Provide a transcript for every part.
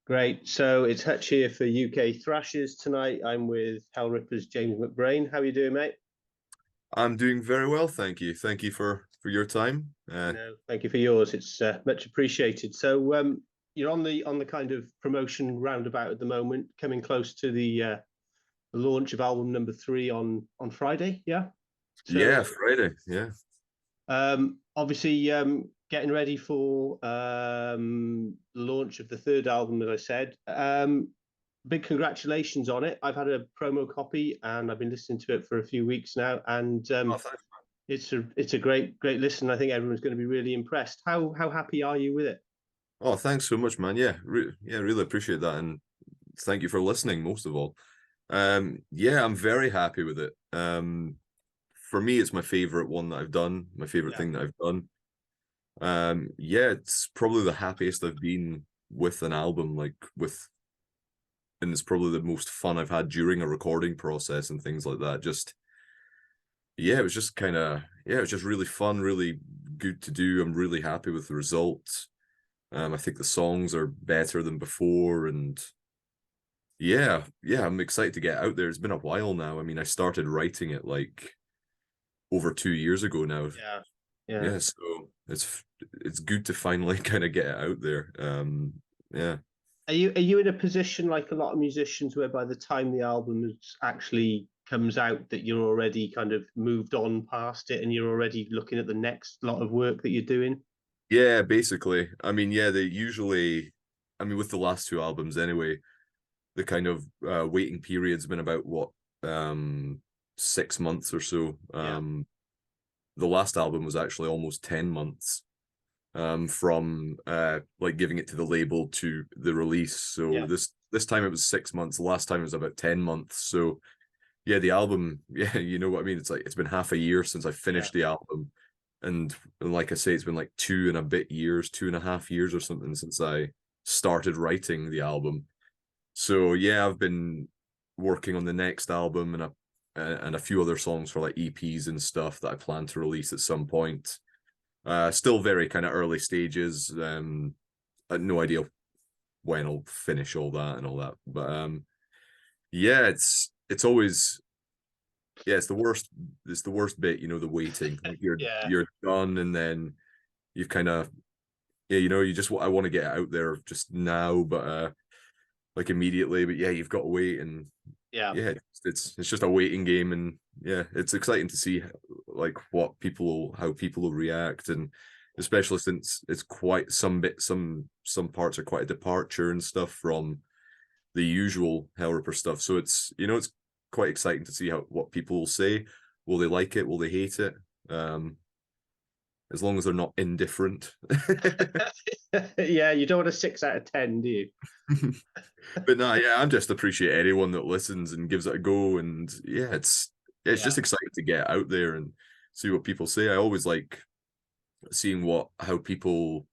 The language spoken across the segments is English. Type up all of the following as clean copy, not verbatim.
Great. So it's Hutch here for UK Thrashers tonight. I'm with Hellripper's James McBrain. How are you doing, mate? I'm doing very well, thank you. Thank you for your time. No, thank you for yours. It's much appreciated. So you're on the kind of promotion roundabout at the moment, coming close to the launch of album number three on Friday. Yeah. So Yeah, Friday. Yeah. obviously getting ready for the launch of the third album, as I said. Big congratulations on it. I've had a promo copy and I've been listening to it for a few weeks now, and Oh, thanks. it's a great listen. I think everyone's going to be really impressed. How happy are you with it? Oh, thanks so much, man. Yeah, really appreciate that, and thank you for listening, most of all. Yeah, I'm very happy with it. For me, it's my favorite one that I've done, my favorite Yeah, thing that I've done. Yeah, it's probably the happiest I've been with an album, and it's probably the most fun I've had during a recording process and things like that. Yeah, it was just it was just really fun, really good to do. I'm really happy with the results. I think the songs are better than before, and yeah, I'm excited to get out there. It's been a while now. I mean, I started writing it like over 2 years ago now. yeah, yeah. Yeah, so it's good to finally kind of get it out there. Yeah. Are you in a position like a lot of musicians where by the time the album actually comes out that you're already kind of moved on past it and you're already looking at the next lot of work that you're doing? Yeah, basically. I mean, yeah, they usually, I mean, with the last two albums anyway, the kind of waiting period's been about what, 6 months or so. Yeah, The last album was actually almost 10 months from like giving it to the label to the release. So yeah, this time it was 6 months. The last time it was about 10 months. So yeah, the album, yeah, you know what I mean? It's like it's been half a year since I yeah. finished the album. And like I say, it's been like 2.5 years, 2.5 years or something since I started writing the album. So yeah, I've been working on the next album and a few other songs for like EPs and stuff that I plan to release at some point. Still very kind of early stages. I had no idea when I'll finish all that and all that. But yeah, it's always yeah, it's the worst. It's the worst bit, the waiting. Like you're Yeah, you're done, and then you've kind of yeah, you just I want to get it out there just now, but like immediately. But yeah, you've got to wait, and yeah, yeah, it's just a waiting game, and yeah, it's exciting to see like how people will react, and especially since it's quite some parts are quite a departure and stuff from the usual Hellripper stuff. So it's quite exciting to see what people will say. Will they like it? Will they hate it? Um, as long as they're not indifferent. yeah. You don't want a 6 out of 10, do you? But no, yeah, I just appreciate anyone that listens and gives it a go. And yeah, it's Yeah, just exciting to get out there and see what people say. I always like seeing how people,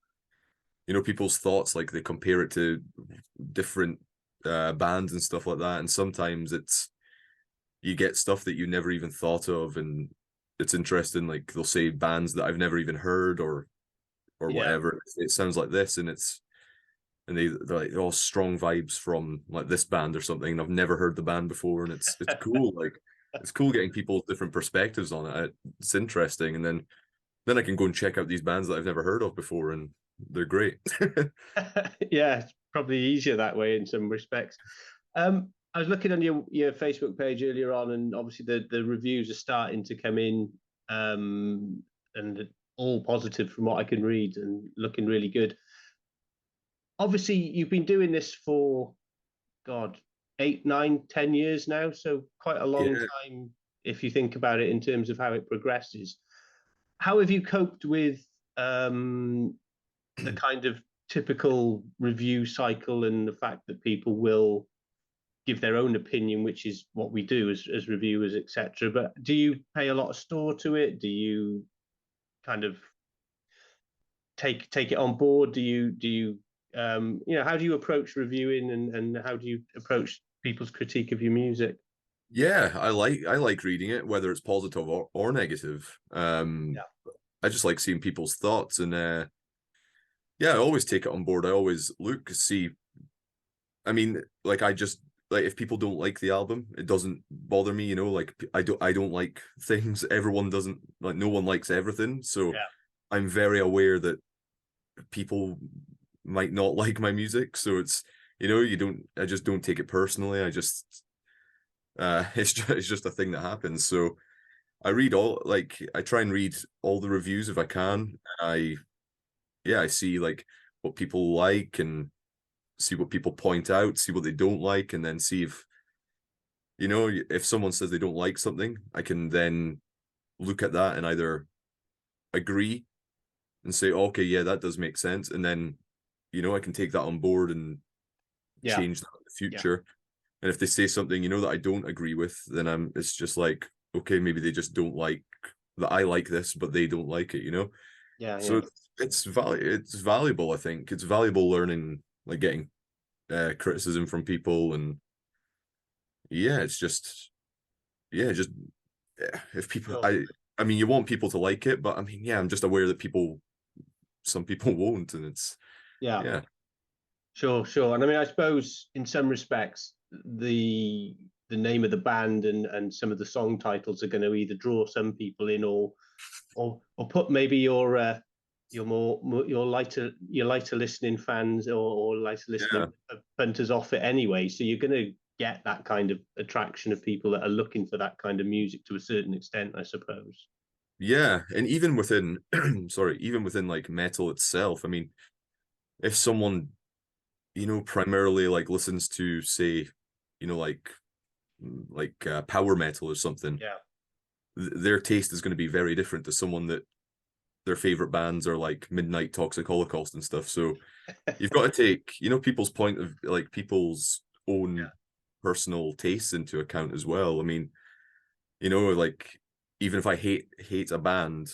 people's thoughts, like they compare it to different bands and stuff like that. And sometimes you get stuff that you never even thought of, and it's interesting. Like they'll say bands that I've never even heard or yeah, whatever. It sounds like this, and they're like all strong vibes from like this band or something. And I've never heard the band before, and it's cool. Like it's cool getting people's different perspectives on it. It's interesting, and then I can go and check out these bands that I've never heard of before, and they're great. yeah. It's probably easier that way in some respects. I was looking on your Facebook page earlier on, and obviously the reviews are starting to come in, and all positive from what I can read, and looking really good. Obviously, you've been doing this for God, 8, 9, 10 years now, so quite a long Yeah. time if you think about it in terms of how it progresses. How have you coped with the kind of typical review cycle and the fact that people will give their own opinion, which is what we do as reviewers, etc. But do you pay a lot of store to it? Do you kind of take it on board? Do you how do you approach reviewing, and how do you approach people's critique of your music? Yeah, I like reading it, whether it's positive or negative. Yeah, I just like seeing people's thoughts, and yeah, I always take it on board. I always look to see. I mean, like I just like if people don't like the album, it doesn't bother me, you know, like I don't like things. Everyone doesn't like no one likes everything. So Yeah. I'm very aware that people might not like my music. So it's you know, I just don't take it personally. I just it's just a thing that happens. So I read all like I try and read all the reviews if I can. I see like what people like and see what people point out, see what they don't like, and then see if you know if someone says they don't like something, I can then look at that and either agree and say, okay, yeah, that does make sense, and then you know I can take that on board and Yeah. change that in the Yeah. future. And if they say something you know that I don't agree with, then it's just like okay, maybe they just don't like that I like this, but they don't like it, you know. Yeah. So Yeah. it's valuable. I think it's valuable learning, like getting criticism from people, and yeah, it's just yeah, just if people, Sure. I mean, you want people to like it, but I mean, yeah, I'm just aware that some people won't, and it's Yeah. yeah, Sure. Sure. And I mean, I suppose in some respects, the name of the band and some of the song titles are going to either draw some people in or put maybe your your lighter listening fans or lighter yeah, listening punters off it anyway. So you're going to get that kind of attraction of people that are looking for that kind of music to a certain extent, I suppose. yeah, and even within, sorry, even within like metal itself, I mean, if someone you know primarily like listens to say, you know, power metal or something, Yeah. their taste is going to be very different to someone that their favorite bands are like Midnight Toxic Holocaust and stuff. So you've got to take, you know, people's point of like people's own personal tastes into account as well. I mean, you know, like even if I hate a band,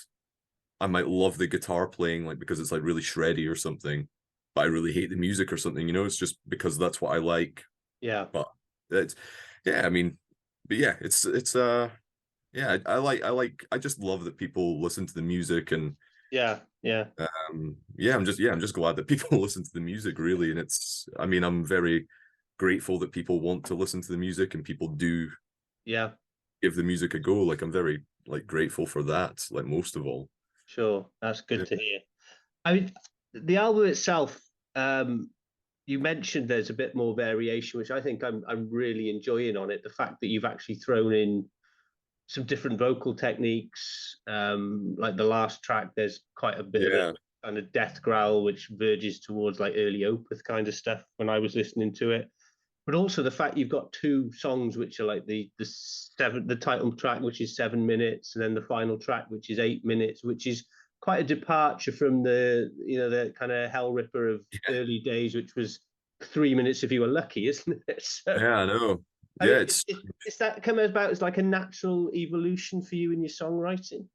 I might love the guitar playing like because it's like really shreddy or something, but I really hate the music or something, you know, it's just because that's what I like. Yeah. But it's yeah, I mean, but yeah, it's yeah, I just love that people listen to the music and Yeah. Yeah. yeah, I'm just glad that people listen to the music really, and it's I mean I'm very grateful that people want to listen to the music and people do Yeah. give the music a go. Like I'm very like grateful for that, like most of all. Sure. That's Yeah, good to hear. I mean, the album itself, um, you mentioned there's a bit more variation, which I think I'm really enjoying on it. The fact that you've actually thrown in some different vocal techniques, like the last track, there's quite a bit of a yeah, kind of death growl, which verges towards like early Opeth kind of stuff when I was listening to it. But also the fact you've got two songs which are like the title track, which is 7 minutes, and then the final track, which is 8 minutes, which is quite a departure from the kind of Hellripper of early days, which was 3 minutes if you were lucky, isn't it? So yeah, I know. I Yeah, mean, it's is that come about as like a natural evolution for you in your songwriting?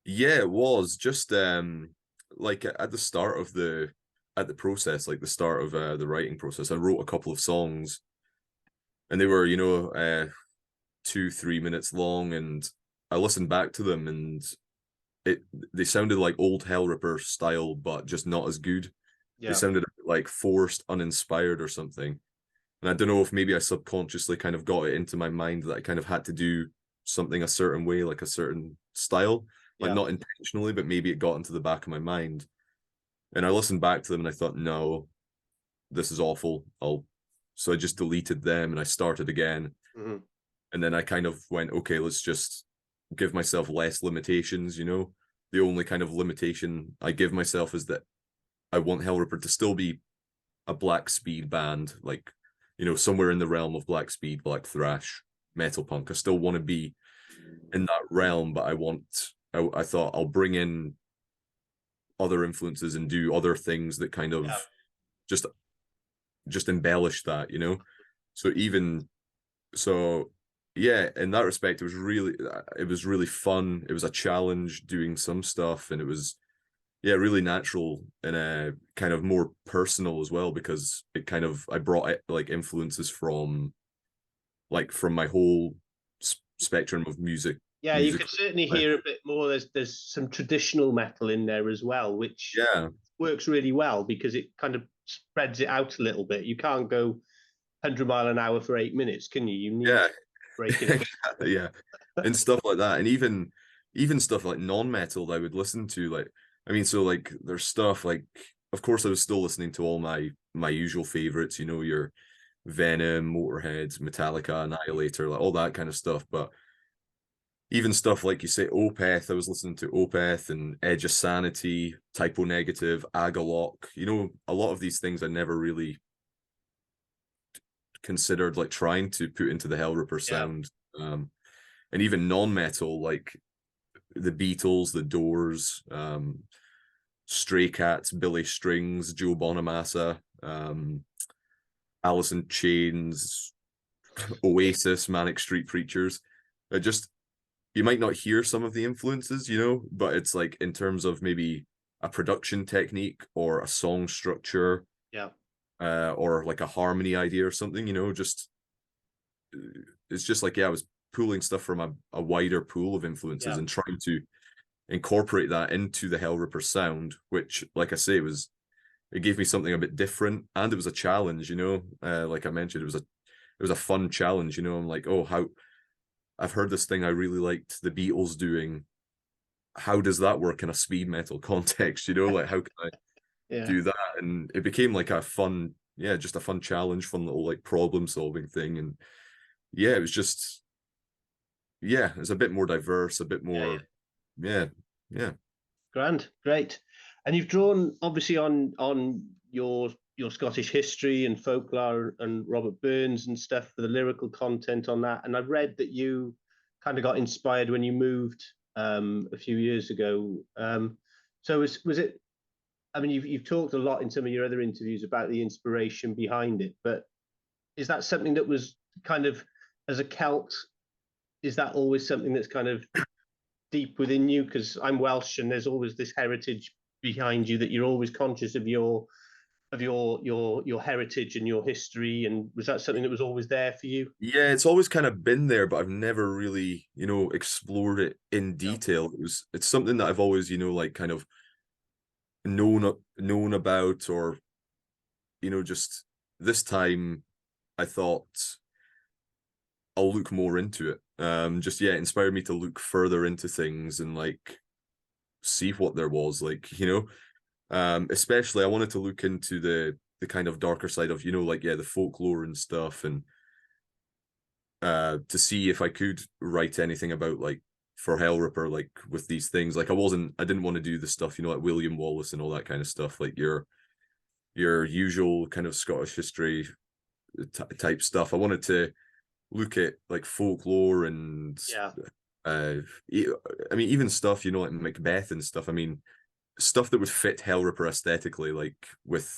yeah, it was just like at the start of the process, like the start of the writing process, I wrote a couple of songs and they were, you know, 2 3 minutes long, and I listened back to them and it they sounded like old Hellripper style, but just not as good. They Yeah, sounded like forced, uninspired or something. And I don't know if maybe I subconsciously kind of got it into my mind that I kind of had to do something a certain way, like a certain style, like yeah, not intentionally, but maybe it got into the back of my mind. And I listened back to them and I thought, no, this is awful. So I just deleted them and I started again. hmm, And then I kind of went, okay, let's just give myself less limitations, you know. The only kind of limitation I give myself is that I want Hellripper to still be a black speed band, like, you know, somewhere in the realm of black speed, black thrash, metal punk. I still want to be in that realm, but I thought I'll bring in other influences and do other things that kind yeah, of just just embellish that, you know. So even so yeah, in that respect it was really fun. It was a challenge doing some stuff, and it was yeah, really natural and kind of more personal as well, because it kind of I brought it like influences from my whole spectrum of yeah. You music. could certainly hear a bit more. There's some traditional metal in there as well, which Yeah, works really well because it kind of spreads it out a little bit. You can't go 100 mile an hour for 8 minutes, can you? You need Yeah, breaking. yeah, and stuff like that, and even stuff like non-metal that I would listen to. Like, I mean, so like there's stuff like, of course, I was still listening to all my usual favorites. You know, your Venom, Motorhead, Metallica, Annihilator, like all that kind of stuff. But even stuff like you say Opeth, I was listening to Opeth and Edge of Sanity, Typo Negative, Agalock. You know, a lot of these things I never really considered like trying to put into the Hellripper Yeah. sound. And even non-metal like the Beatles, the Doors, Stray Cats, Billy Strings, Joe Bonamassa, Alice in Chains, Oasis, Manic Street Preachers. It just, you might not hear some of the influences, you know, but it's like in terms of maybe a production technique or a song structure, Yeah. or like a harmony idea or something, you know, just it's just like, yeah, I was pulling stuff from a wider pool of influences Yeah. and trying to incorporate that into the Hellripper sound, which, like I say, it gave me something a bit different, and it was a challenge, you know. Like I mentioned, it was a fun challenge, you know. I'm like, oh, how I've heard this thing I really liked the Beatles doing. How does that work in a speed metal context? You know, like how can I Yeah. do that? And it became like a fun, yeah, just a fun challenge, fun little like problem solving thing. And yeah, it was just, yeah, it's a bit more diverse, a bit Yeah. more, yeah, yeah. Grand, great. And you've drawn obviously on your Scottish history and folklore and Robert Burns and stuff for the lyrical content on that. And I've read that you kind of got inspired when you moved a few years ago. So was it? I mean, you've talked a lot in some of your other interviews about the inspiration behind it, but is that something that was kind of, as a Celt, is that always something that's kind of deep within you? Because I'm Welsh and there's always this heritage behind you that you're always conscious of your heritage and your history. And was that something that was always there for you? Yeah, it's always kind of been there, but I've never really, you know, explored it in Yeah. detail. It's something that I've always, you know, like kind of known about, or, you know, just this time I thought I'll look more into it. Just, yeah, it inspired me to look further into things and like see what there was, like, you know. Especially I wanted to look into the kind of darker side of, you know, like, yeah, the folklore and stuff, and to see if I could write anything about, like, for Hellripper, like with these things. Like I didn't want to do the stuff, you know, like William Wallace and all that kind of stuff, like your usual kind of Scottish history type stuff. I wanted to look at like folklore and Yeah. uh I mean, even stuff, you know, like Macbeth and stuff. I mean, stuff that would fit Hellripper aesthetically, like with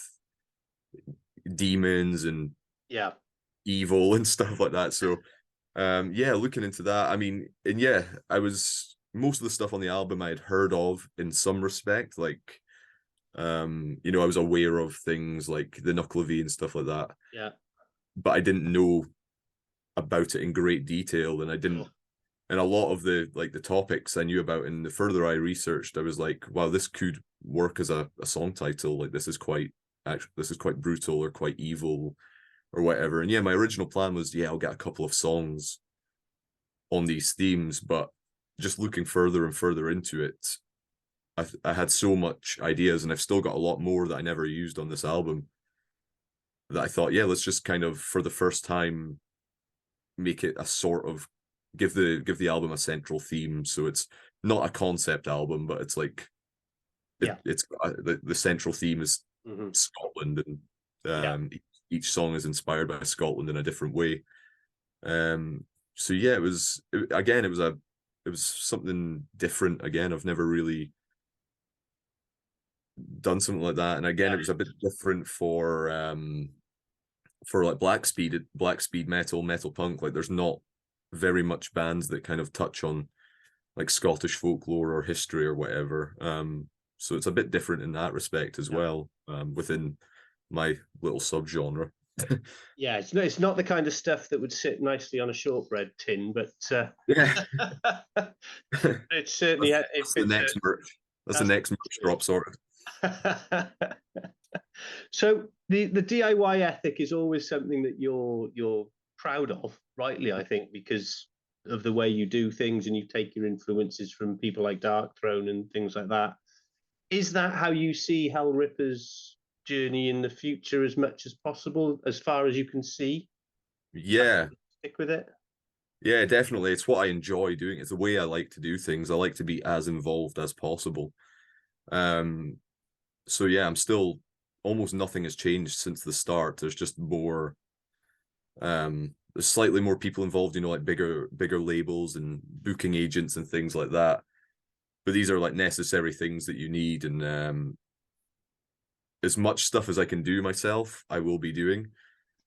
demons and Yeah. evil and stuff like that. So yeah, looking into that. I mean, and yeah, I was, most of the stuff on the album I had heard of in some respect, like you know, I was aware of things like the Nuckelavee and stuff like that, Yeah. but I didn't know about it in great detail, and I didn't, Sure. and a lot of the like the topics I knew about, and the further I researched, I was like, wow, this could work as a song title. Like this is quite, actually, this is quite brutal or quite evil or whatever. And yeah, my original plan was, yeah, I'll get a couple of songs on these themes, but just looking further and further into it, I had so much ideas, and I've still got a lot more that I never used on this album, that I thought, yeah, let's just kind of, for the first time, make it a sort of, give the album a central theme. So it's not a concept album, but it's like Yeah. it's the central theme is Mm-hmm. Scotland, and Yeah. each song is inspired by Scotland in a different way. So yeah, again, it was something different. Again, I've never really done something like that, and again, Yeah. it was a bit different for like black speed metal punk. Like there's not very much bands that kind of touch on like Scottish folklore or history or whatever. So it's a bit different in that respect as Yeah. well, within my little subgenre. Yeah. It's not the kind of stuff that would sit nicely on a shortbread tin, but Yeah, it's certainly that's the next merch. That's the next merch drop sorted. So the DIY ethic is always something that you're proud of, rightly, I think, because of the way you do things and you take your influences from people like Darkthrone and things like that. Is that how you see Hellripper's journey in the future as much as possible, as far as you can see? Yeah, Stick with it. yeah, definitely. It's what I enjoy doing. It's the way I like to do things. I like to be as involved as possible. Um, so yeah, I'm still almost nothing has changed since the start. There's just more there's slightly more people involved, you know, like bigger labels and booking agents and things like that. But these are like necessary things that you need, and as much stuff as I can do myself, I will be doing.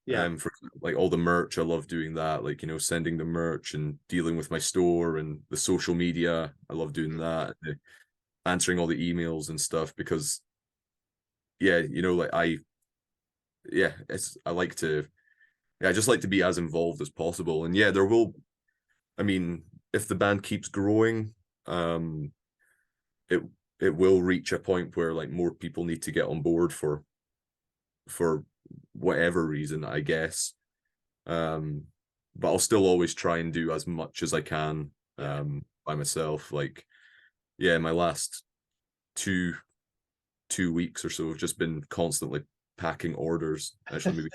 Yeah. For like all the merch, I love doing that, like, you know, sending the merch and dealing with my store and the social media. I love doing that, answering all the emails and stuff, because yeah, you know, like I like to, yeah, I just like to be as involved as possible. And yeah, there will, I mean, if the band keeps growing, it it will reach a point where like more people need to get on board for whatever reason, I guess. But I'll still always try and do as much as I can by myself. Like, yeah, my last two weeks or so have just been constantly packing orders. Actually, maybe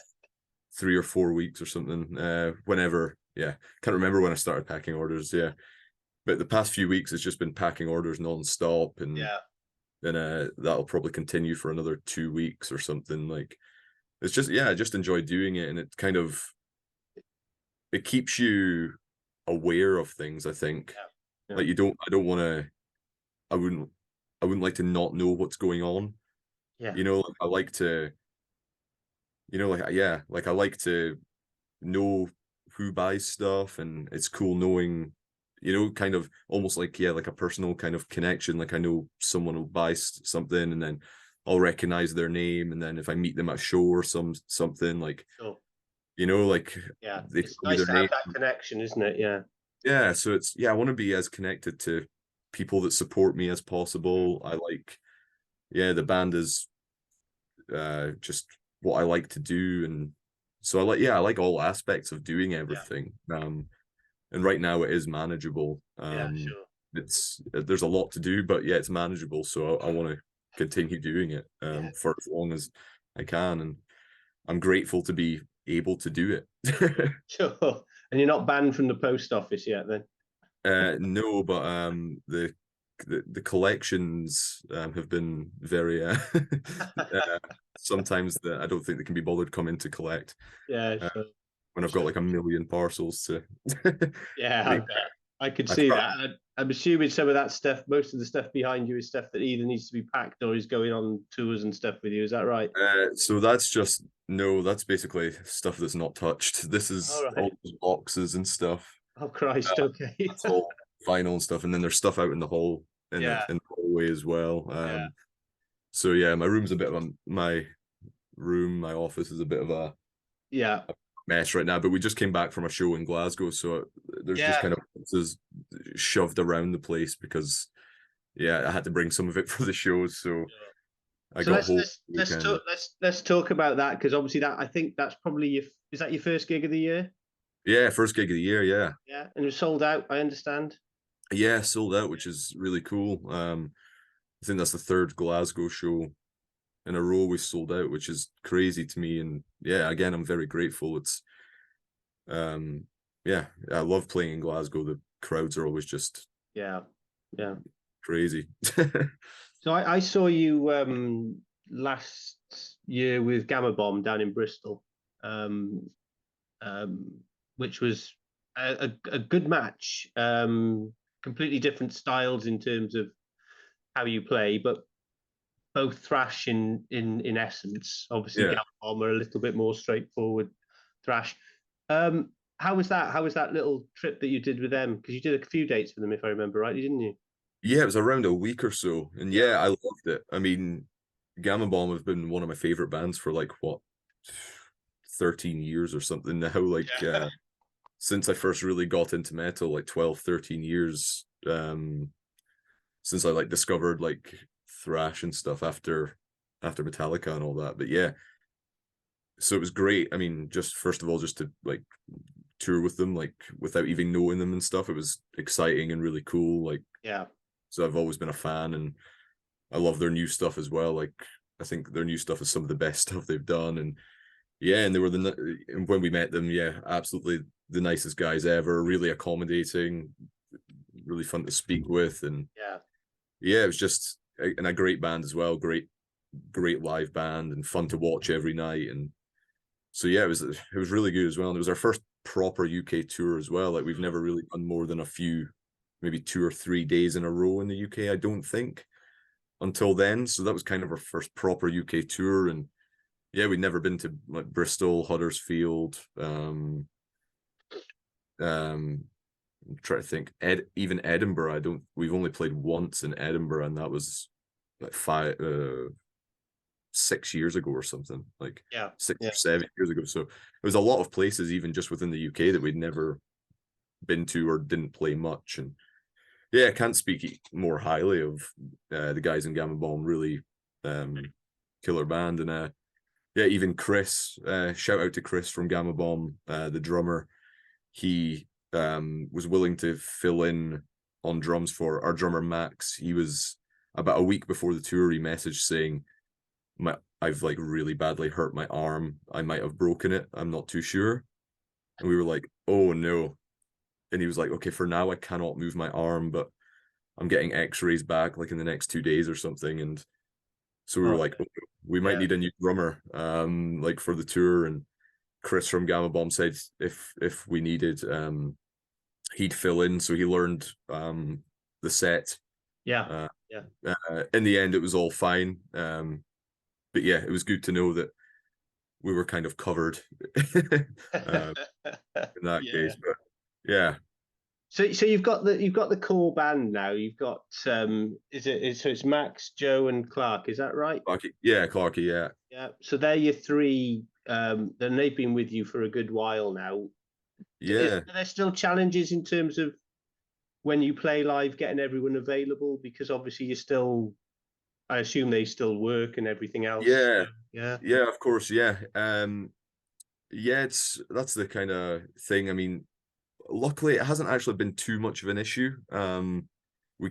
3 or 4 weeks or something. Whenever, yeah, can't remember when I started packing orders. Yeah, but the past few weeks it's just been packing orders non-stop, and Yeah. then that'll probably continue for another 2 weeks or something. Like, it's just, yeah, I just enjoy doing it, and it kind of, it keeps you aware of things, I think. Yeah. Like, I don't want to, I wouldn't like to not know what's going on. Yeah. You know, like, I like to, you know, like, yeah, like I like to know who buys stuff, and it's cool knowing, you know, kind of almost like, yeah, like a personal kind of connection. Like, I know someone will buy something, and then I'll recognize their name, and then if I meet them at a show or something, like, Sure. you know, like, Yeah. they It's tell me nice their to name. have that connection, isn't it? Yeah. Yeah, so it's, yeah, I want to be as connected to people that support me as possible. I like, yeah, the band is just what I like to do, and so I like, yeah, I like all aspects of doing Yeah. everything. And right now it is manageable. Yeah. Sure. It's, there's a lot to do, but yeah, it's manageable. So I want to continue doing it Yeah. for as long as I can, and I'm grateful to be able to do it. Sure. And you're not banned from the post office yet, then? No, but the collections have been very sometimes that I don't think they can be bothered coming to collect Yeah. uh, Sure. when I've got like a million parcels to. Yeah. I bet. I could I see try, that. I'm assuming some of that stuff, most of the stuff behind you, is stuff that either needs to be packed or is going on tours and stuff with you. Is that right? so that's just, no, that's basically stuff that's not touched. This All is right. all those boxes and stuff. Oh Christ. Okay. That's all vinyl and stuff, and then there's stuff out in the hall, Yeah. in the hallway as well. Yeah. So yeah, my room's a bit of my office is a bit of a Yeah. mess right now, but we just came back from a show in Glasgow, so there's just Yeah. kind of boxes shoved around the place because, yeah, I had to bring some of it for the shows, so I So got home let's let's talk about that, because obviously that, I think that's probably your, is that your first gig of the year? Yeah, first gig of the year, yeah. Yeah, and it was sold out, I understand. Yeah, sold out, which is really cool. I think that's the third Glasgow show in a row we've sold out, which is crazy to me. And yeah, again, I'm very grateful. It's yeah, I love playing in Glasgow. The crowds are always just Yeah, yeah. crazy. So I saw you last year with Gamma Bomb down in Bristol, um, um, which was a good match. Completely different styles in terms of how you play, but both thrash in essence. Obviously, Yeah. Gamma Bomb are a little bit more straightforward thrash. How was that? How was that little trip that you did with them? Because you did a few dates with them, if I remember rightly, didn't you? Yeah, it was around a week or so. And Yeah. yeah, I loved it. I mean, Gamma Bomb have been one of my favorite bands for like what, 13 years or something now. Like Yeah. since I first really got into metal, like 12, 13 years. Since I like discovered like thrash and stuff after after Metallica and all that. But yeah, so it was great. I mean, just first of all, just to like tour with them, like without even knowing them and stuff, it was exciting and really cool. Like, Yeah. so I've always been a fan, and I love their new stuff as well. Like, I think their new stuff is some of the best stuff they've done. And yeah, and they were and when we met them, yeah, absolutely the nicest guys ever, really accommodating, really fun to speak with. And yeah, it was just and a great band as well, great live band, and fun to watch every night. And so yeah, it was really good as well. And it was our first proper UK tour as well. Like, we've never really done more than a few, maybe 2 or 3 days in a row in the UK, I don't think, until then. So that was kind of our first proper UK tour. And yeah, we'd never been to like Bristol, Huddersfield, I'm trying to think, even Edinburgh. We've only played once in Edinburgh, and that was like 6 years ago or something, like 6 or 7 years ago. So it was a lot of places, even just within the UK, that we'd never been to or didn't play much. And yeah, I can't speak more highly of the guys in Gamma Bomb. Really killer band. And yeah, even Chris, shout out to Chris from Gamma Bomb, the drummer. He was willing to fill in on drums for our drummer Max. He was, about a week before the tour, he messaged saying, I've like really badly hurt my arm. I might have broken it. I'm not too sure. And we were like, oh no. And he was like, okay, for now I cannot move my arm, but I'm getting x-rays back like in the next 2 days or something. And so we were like, oh, we might need a new drummer like for the tour. And Chris from Gamma Bomb said if we needed, he'd fill in. So he learned the set. In the end, it was all fine. But yeah, it was good to know that we were kind of covered in that case. But yeah. So you've got the core band now. You've got so it's Max, Joe, and Clark. Is that right? Clarky, yeah, Clarky, yeah. Yeah. So they're your three. Then they've been with you for a good while now. Yeah. Are there still challenges in terms of when you play live, getting everyone available? Because obviously you're still, I assume they still work and everything else. Yeah. Yeah. Yeah, of course. Yeah. Yeah, that's the kind of thing. I mean, luckily it hasn't actually been too much of an issue. We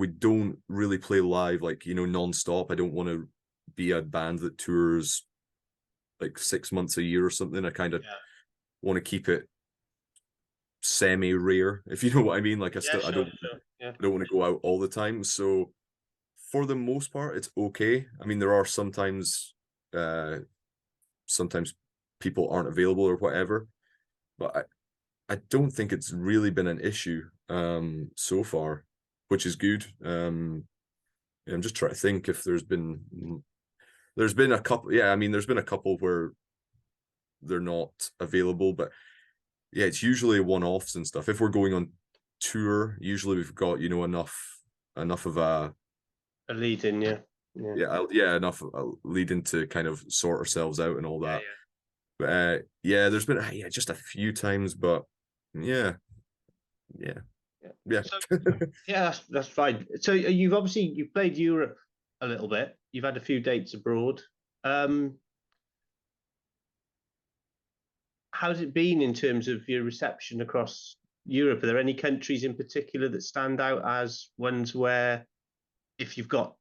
don't really play live, like, non-stop. I don't want to be a band that tours like 6 months a year or something. I kind of want to keep it semi-rare, if you know what I mean. Like, I don't want to go out all the time. So for the most part, it's okay. I mean, there are sometimes people aren't available or whatever, but I don't think it's really been an issue so far, which is good. I'm just trying to think if there's been a couple. Yeah, I mean, there's been a couple where they're not available, but yeah, it's usually one-offs and stuff. If we're going on tour, usually we've got enough of a lead in, enough lead in to kind of sort ourselves out and all that. But there's been just a few times, but yeah. So, that's fine. So you've played Europe a little bit. You've had a few dates abroad. How's it been in terms of your reception across Europe? Are there any countries in particular that stand out as ones where, if you've got,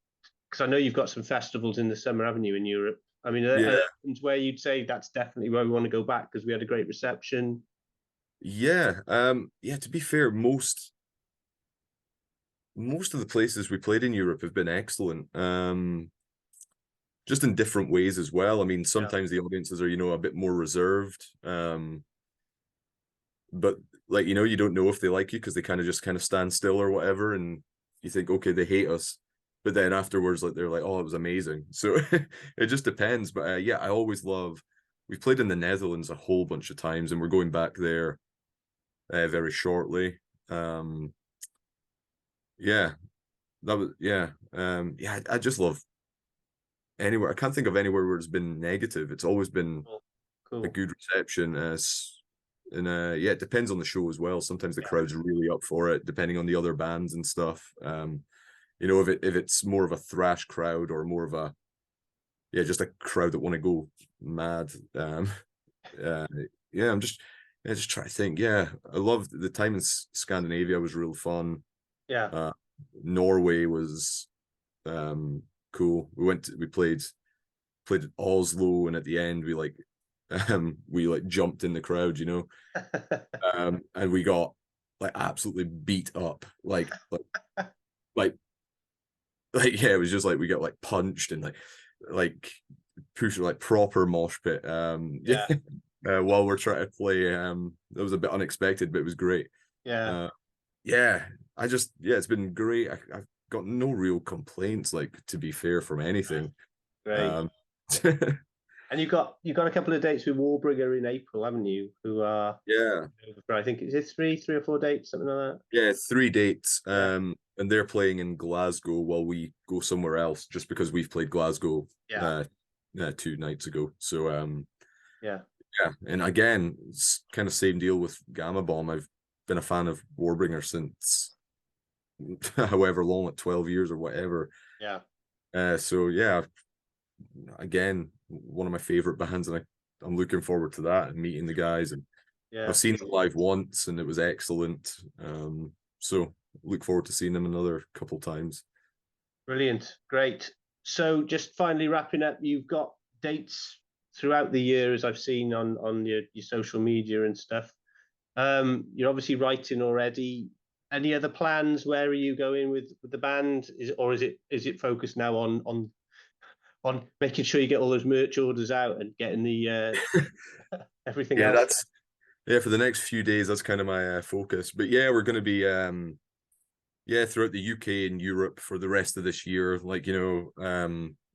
because I know you've got some festivals in the summer, haven't you, in Europe? I mean, are there ones where you'd say that's definitely where we want to go back because we had a great reception? Yeah. To be fair, most of the places we played in Europe have been excellent. Just in different ways as well. I mean, sometimes the audiences are, a bit more reserved. But like, you don't know if they like you because they kind of stand still or whatever, and you think, okay, they hate us. But then afterwards, like, they're like, oh, it was amazing. So it just depends. But I always love. We've played in the Netherlands a whole bunch of times, and we're going back there very shortly. I just love anywhere. I can't think of anywhere where it's been negative. It's always been a good reception. And it depends on the show as well. Sometimes the crowd's really up for it, depending on the other bands and stuff. If it's more of a thrash crowd or more of a yeah, just a crowd that want to go mad. Yeah, I'm just trying to think. Yeah, I loved the time in Scandinavia was real fun. Yeah. Norway was cool. We played at Oslo, and at the end we like jumped in the crowd, you know. And we got like absolutely beat up, like yeah, it was just like we got like punched and like pushed, like proper mosh pit. Yeah. While we're trying to play, that was a bit unexpected, but it was great. Yeah. Yeah, it's been great. I've got no real complaints, like, to be fair, from anything. Great. And you got a couple of dates with Warbringer in April, haven't you? Who are Yeah, I think it's three or four dates, something like that. yeah, 3 dates. Yeah. And they're playing in Glasgow while we go somewhere else, just because we've played Glasgow 2 nights ago. So yeah. And again, it's kind of same deal with Gamma Bomb. I've been a fan of Warbringer since however long, like 12 years or whatever. Yeah. So yeah, again, one of my favorite bands, and I'm looking forward to that and meeting the guys. And Yeah. I've seen them live once, and it was excellent. So look forward to seeing them another couple times. Brilliant. Great. So just finally wrapping up, you've got dates throughout the year, as I've seen on your social media and stuff. You're obviously writing already. Any other plans? Where are you going with the band? Is it focused now on making sure you get all those merch orders out and getting the everything Yeah, else? for the next few days, that's kind of my focus. But yeah, we're going to be throughout the UK and Europe for the rest of this year. Like, you know,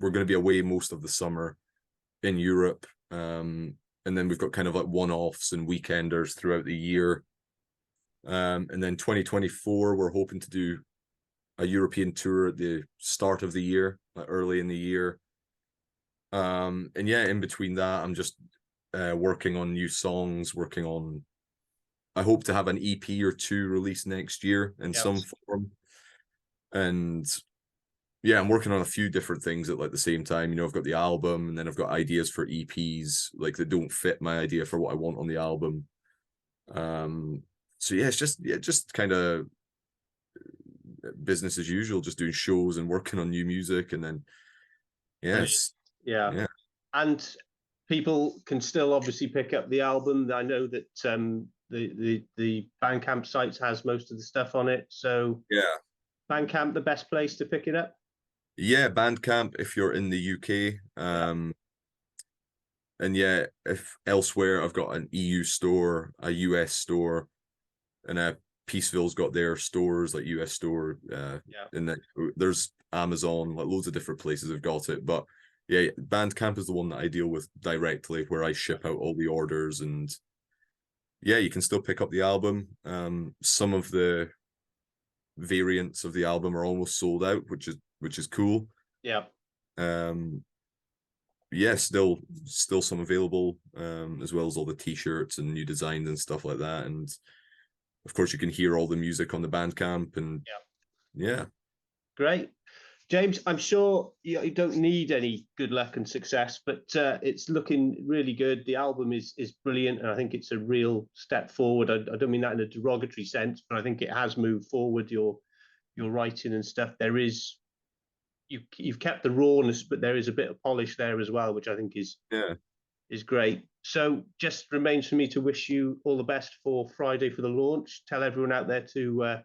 we're going to be away most of the summer in Europe. And then we've got kind of like one-offs and weekenders throughout the year. And then 2024, we're hoping to do a European tour at the start of the year, like early in the year. And yeah, in between that, I'm just working on new songs, I hope to have an EP or 2 released next year in some form. And yeah, I'm working on a few different things at like the same time. You know, I've got the album, and then I've got ideas for EPs like that don't fit my idea for what I want on the album. So yeah, it's just kind of business as usual, just doing shows and working on new music. And then yes, yeah. And people can still obviously pick up the album. I know that the Bandcamp sites has most of the stuff on it. So yeah, Bandcamp the best place to pick it up? Yeah, Bandcamp if you're in the UK. And yeah, if elsewhere, I've got an EU store, a US store, and Peaceville's got their stores, like US store. And then there's Amazon, like loads of different places have got it. But yeah, Bandcamp is the one that I deal with directly, where I ship out all the orders. And yeah, you can still pick up the album. Some of the variants of the album are almost sold out, which is cool. Yeah. Yeah, still some available, as well as all the t-shirts and new designs and stuff like that. And of course, you can hear all the music on the Bandcamp. And yeah. Great. James, I'm sure you don't need any good luck and success, but it's looking really good. The album is brilliant, and I think it's a real step forward. I don't mean that in a derogatory sense, but I think it has moved forward, your writing and stuff. There is, you've kept the rawness, but there is a bit of polish there as well, which I think is great. So just remains for me to wish you all the best for Friday for the launch. Tell everyone out there to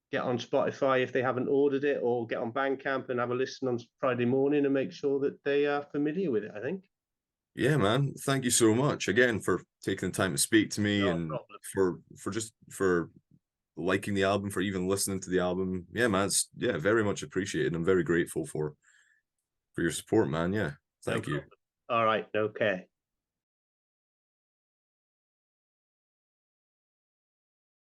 get on Spotify if they haven't ordered it, or get on Bandcamp and have a listen on Friday morning and make sure that they are familiar with it, I think. Yeah, man. Thank you so much again for taking the time to speak to me, and for liking the album, for even listening to the album. Yeah, man. It's very much appreciated. I'm very grateful for your support, man. Yeah. Thank you. All right. Okay.